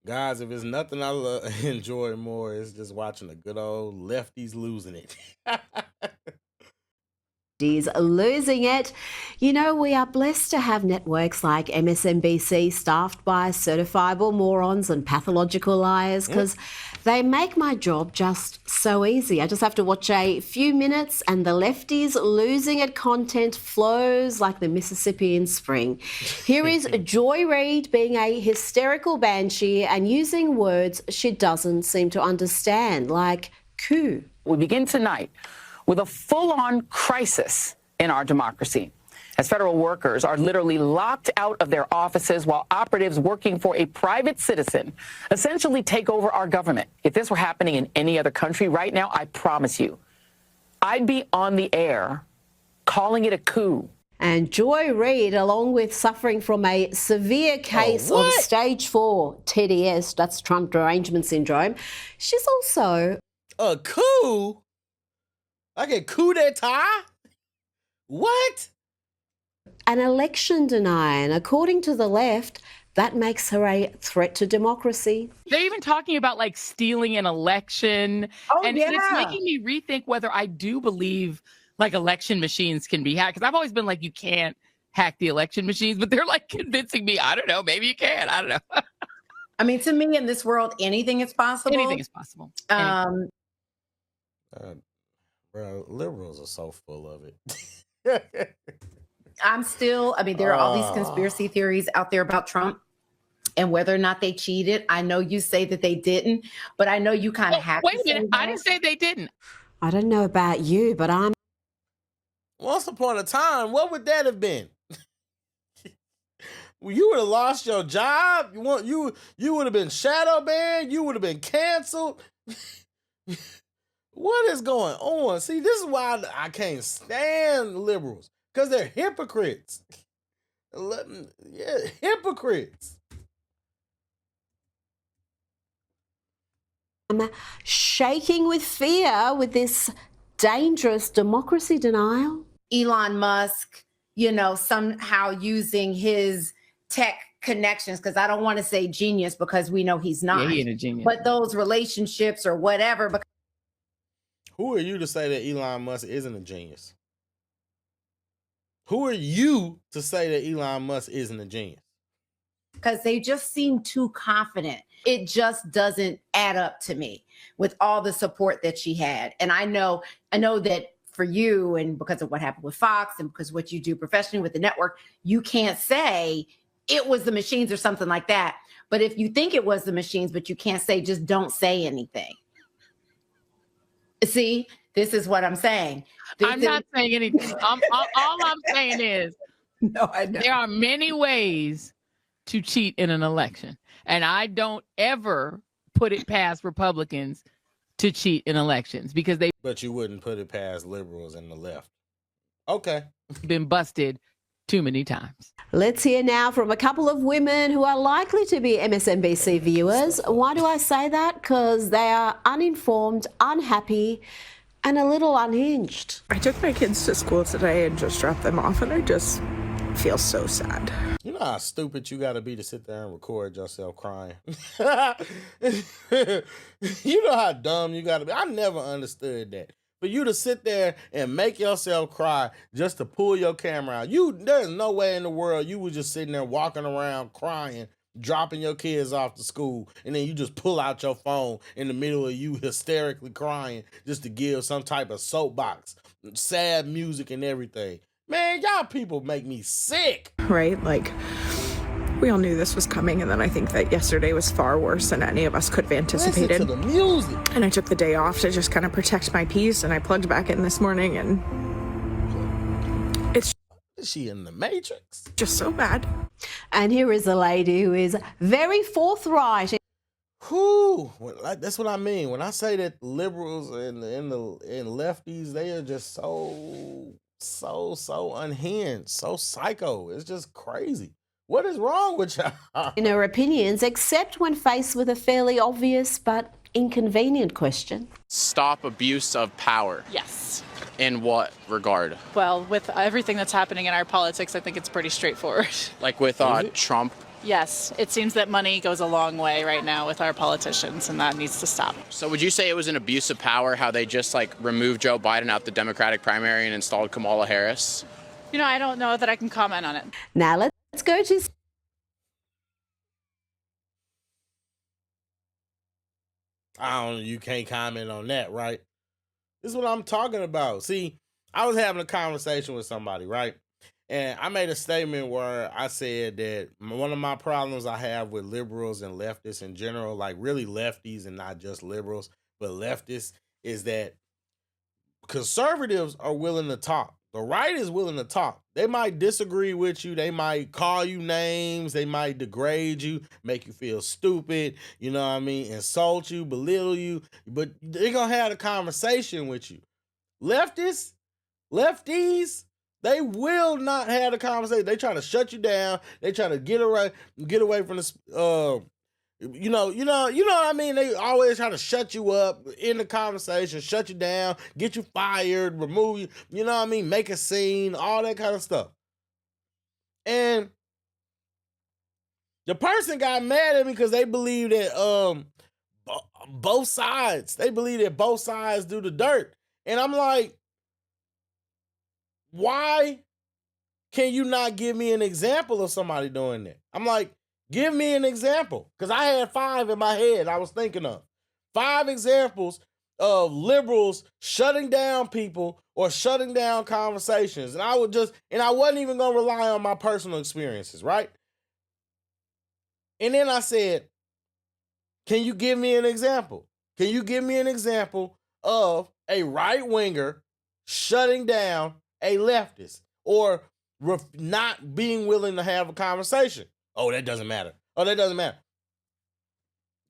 Guys, if there's nothing I enjoy more, it's just watching the good old lefties losing it. Is losing it. You know, we are blessed to have networks like MSNBC staffed by certifiable morons and pathological liars because they make my job just so easy. I just have to watch a few minutes and the lefties losing it content flows like the Mississippi in spring. Here is JayyRedd being a hysterical banshee and using words she doesn't seem to understand, like coup. We begin tonight with a full-on crisis in our democracy, as federal workers are literally locked out of their offices while operatives working for a private citizen essentially take over our government. If this were happening in any other country right now, I promise you, I'd be on the air calling it a coup. And JayyRedd, along with suffering from a severe case of stage 4 TDS, that's Trump derangement syndrome, she's also... A coup? Like a coup d'etat? What? An election denier, and according to the left, that makes her a threat to democracy. They're even talking about like stealing an election. And it's making me rethink whether I do believe like election machines can be hacked. Because I've always been like, you can't hack the election machines, but they're like convincing me, I don't know, maybe you can. I don't know. I mean, to me in this world, anything is possible. Anything is possible. Bro, liberals are so full of it. I mean, there are all these conspiracy theories out there about Trump and whether or not they cheated. I know you say that they didn't, but I know you kind of have Wait to a minute, say I didn't say they didn't. I don't know about you, but I'm... Once upon a time, what would that have been? You would have lost your job. You would have been shadow banned. You would have been canceled. What is going on? See, this is why I can't stand liberals, because they're hypocrites. Yeah, hypocrites. I'm shaking with fear with this dangerous democracy denial. Elon Musk, you know, somehow using his tech connections, because I don't want to say genius because we know he's not. Yeah, he ain't a genius. But those relationships or whatever. Who are you to say that Elon Musk isn't a genius? Who are you to say that Elon Musk isn't a genius? Because they just seem too confident. It just doesn't add up to me with all the support that she had. And I know that for you, and because of what happened with Fox and because of what you do professionally with the network, you can't say it was the machines or something like that. But if you think it was the machines, but you can't say, just don't say anything. See, this is what I'm saying. I'm not saying anything. All I'm saying is there are many ways to cheat in an election. And I don't ever put it past Republicans to cheat in elections because they've But you wouldn't put it past liberals and the left. Okay. been busted too many times. Let's hear now from a couple of women who are likely to be MSNBC viewers. Why do I say that? Because they are uninformed, unhappy, and a little unhinged. I took my kids to school today and just dropped them off, and I just feel so sad. You know how stupid you got to be to sit there and record yourself crying? You know how dumb you got to be? I never understood that. For you to sit there and make yourself cry just to pull your camera out. There's no way in the world you were just sitting there walking around crying, dropping your kids off to school, and then you just pull out your phone in the middle of you hysterically crying just to give some type of soapbox, sad music and everything. Man, y'all people make me sick. Right? Like, we all knew this was coming, and then I think that yesterday was far worse than any of us could have anticipated. Listen to the music. And I took the day off to just kind of protect my peace, and I plugged back in this morning, and it's... Is she in the Matrix? Just so bad. And here is a lady who is very forthright. Whew, that's what I mean. When I say that liberals and lefties, they are just so unhinged, so psycho. It's just crazy. What is wrong with y'all? In her opinions, except when faced with a fairly obvious but inconvenient question. Stop abuse of power. Yes. In what regard? Well, with everything that's happening in our politics, I think it's pretty straightforward. Like with Trump Yes, it seems that money goes a long way right now with our politicians, and that needs to stop. So would you say it was an abuse of power how they just like removed Joe Biden out the Democratic primary and installed Kamala Harris? You know, I don't know that I can comment on it. Now let's go to... I don't know, you can't comment on that, right? This is what I'm talking about. See, I was having a conversation with somebody, right? And I made a statement where I said that one of my problems I have with liberals and leftists in general, like really lefties and not just liberals, but leftists, is that conservatives are willing to talk. The right is willing to talk. They might disagree with you. They might call you names. They might degrade you, make you feel stupid, you know what I mean? Insult you, belittle you, but they're going to have a conversation with you. Lefties, they will not have a conversation. They try to shut you down. They try to get away from this, you know what I mean? They always try to shut you up in the conversation, shut you down, get you fired, remove you, you know what I mean? Make a scene, all that kind of stuff. And the person got mad at me because they believe that both sides do the dirt. And I'm like, why can you not give me an example of somebody doing that? I'm like, give me an example. Because I had 5 in my head I was thinking of. 5 examples of liberals shutting down people or shutting down conversations. And I wasn't even going to rely on my personal experiences, right? And then I said, can you give me an example? Can you give me an example of a right-winger shutting down a leftist or not being willing to have a conversation? Oh, that doesn't matter. Oh, that doesn't matter.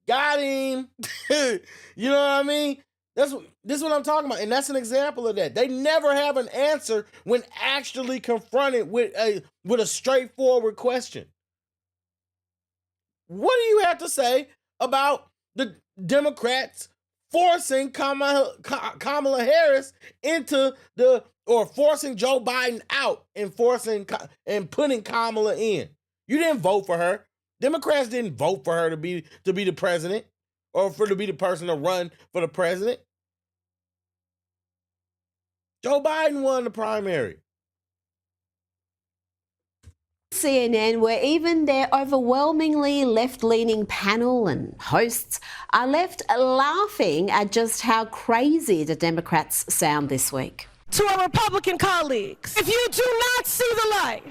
Got him. You know what I mean? This is what I'm talking about. And that's an example of that. They never have an answer when actually confronted with a straightforward question. What do you have to say about the Democrats forcing Kamala Harris or forcing Joe Biden out and putting Kamala in? You didn't vote for her. Democrats didn't vote for her to be the president or to be the person to run for the president. Joe Biden won the primary. CNN, where even their overwhelmingly left-leaning panel and hosts are left laughing at just how crazy the Democrats sound this week. To our Republican colleagues, if you do not see the light,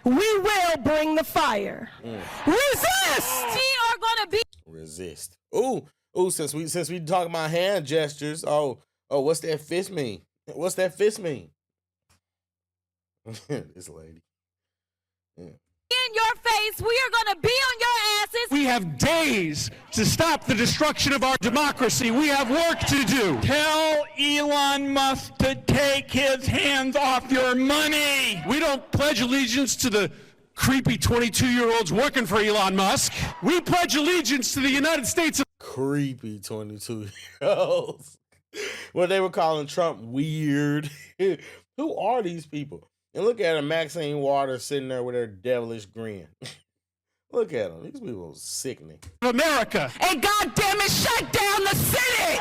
we will bring the fire. Resist! We are gonna be resist. Ooh, since we talking about hand gestures, what's that fist mean? What's that fist mean? This lady. Yeah. In your face, we are gonna be on your asses. We have days to stop the destruction of our democracy. We have work to do. Tell Elon Musk to take his hands off your money. We don't pledge allegiance to the creepy 22-year-olds working for Elon Musk. We pledge allegiance to the United States of... Creepy 22-year-olds. Well, they were calling Trump weird. Who are these people? And look at her, Maxine Waters sitting there with her devilish grin. Look at them. These people are sickening. America. And goddamn it, shut down the city.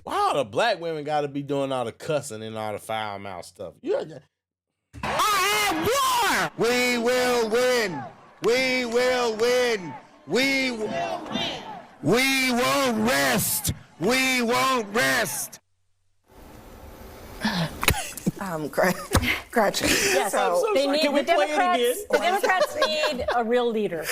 Why the black women got to be doing all the cussing and all the foul mouth stuff? I am war. We will win. We will win. We will win. We won't rest. We won't rest. Gretchen. Yes, the Democrats need a real leader,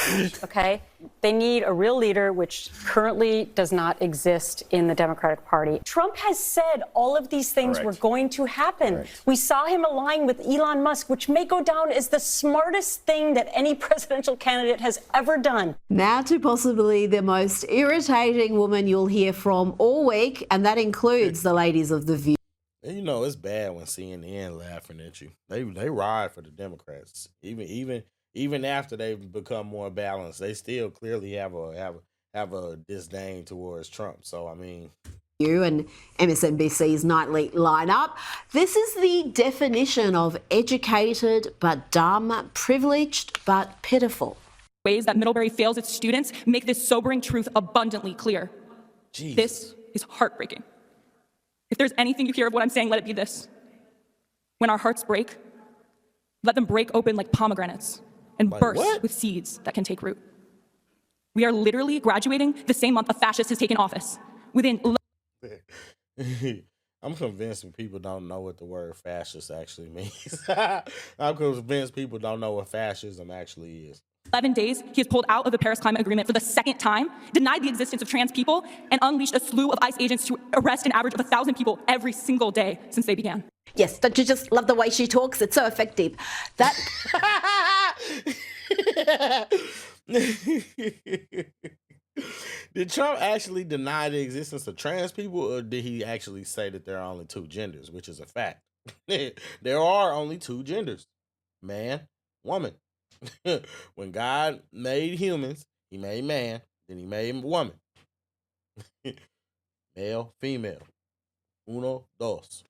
okay? They need a real leader, which currently does not exist in the Democratic Party. Trump has said all of these things were going to happen. We saw him align with Elon Musk, which may go down as the smartest thing that any presidential candidate has ever done. Now to possibly the most irritating woman you'll hear from all week, and that includes the ladies of The View. And you know it's bad when CNN laughing at you. They ride for the Democrats, even after they've become more balanced. They still clearly have a disdain towards Trump. So I mean, you and MSNBC's nightly lineup. This is the definition of educated but dumb, privileged but pitiful. ways that Middlebury fails its students make this sobering truth abundantly clear. Jesus. This is heartbreaking. If there's anything you hear of what I'm saying, let it be this. When our hearts break, let them break open like pomegranates and burst with seeds that can take root. We are literally graduating the same month a fascist has taken office. Within I'm convinced people don't know what the word fascist actually means. I'm convinced people don't know what fascism actually is. 11 days, he has pulled out of the Paris Climate Agreement for the second time, denied the existence of trans people, and unleashed a slew of ICE agents to arrest an average of 1,000 people every single day since they began. Yes, don't you just love the way she talks? It's so effective. That. Did Trump actually deny the existence of trans people, or did he actually say that there are only two genders, which is a fact? There are only two genders, man, woman. When God made humans, he made man, then he made woman. Male, female. Uno, dos.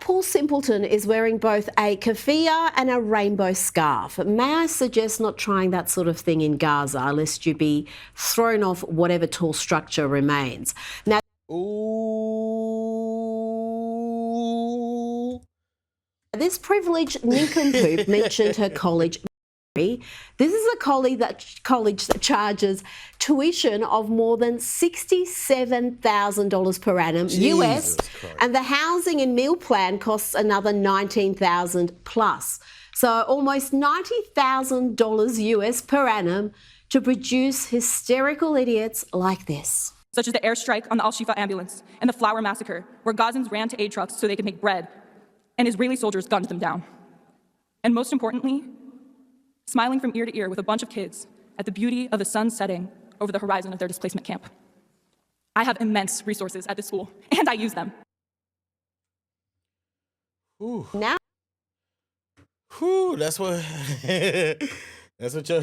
Paul Simpleton is wearing both a keffiyeh and a rainbow scarf. May I suggest not trying that sort of thing in Gaza, lest you be thrown off whatever tall structure remains. Now, this privileged nincompoop mentioned her college. This is a college that charges tuition of more than $67,000 per annum US, and the housing and meal plan costs another $19,000 plus. So almost $90,000 US per annum to produce hysterical idiots like this. Such as the airstrike on the Al-Shifa ambulance and the flour massacre, where Gazans ran to aid trucks so they could make bread, and Israeli soldiers gunned them down. And most importantly, smiling from ear to ear with a bunch of kids at the beauty of the sun setting over the horizon of their displacement camp. I have immense resources at this school, and I use them. Ooh. Now, that's what that's what you're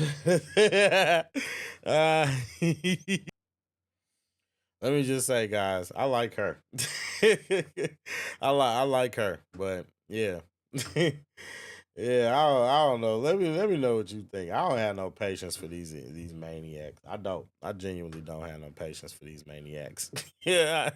let me just say, guys, I like her. I like her, but yeah. Yeah, I don't know. Let me know what you think. I don't have no patience for these maniacs. I genuinely don't have no patience for these maniacs. Yeah.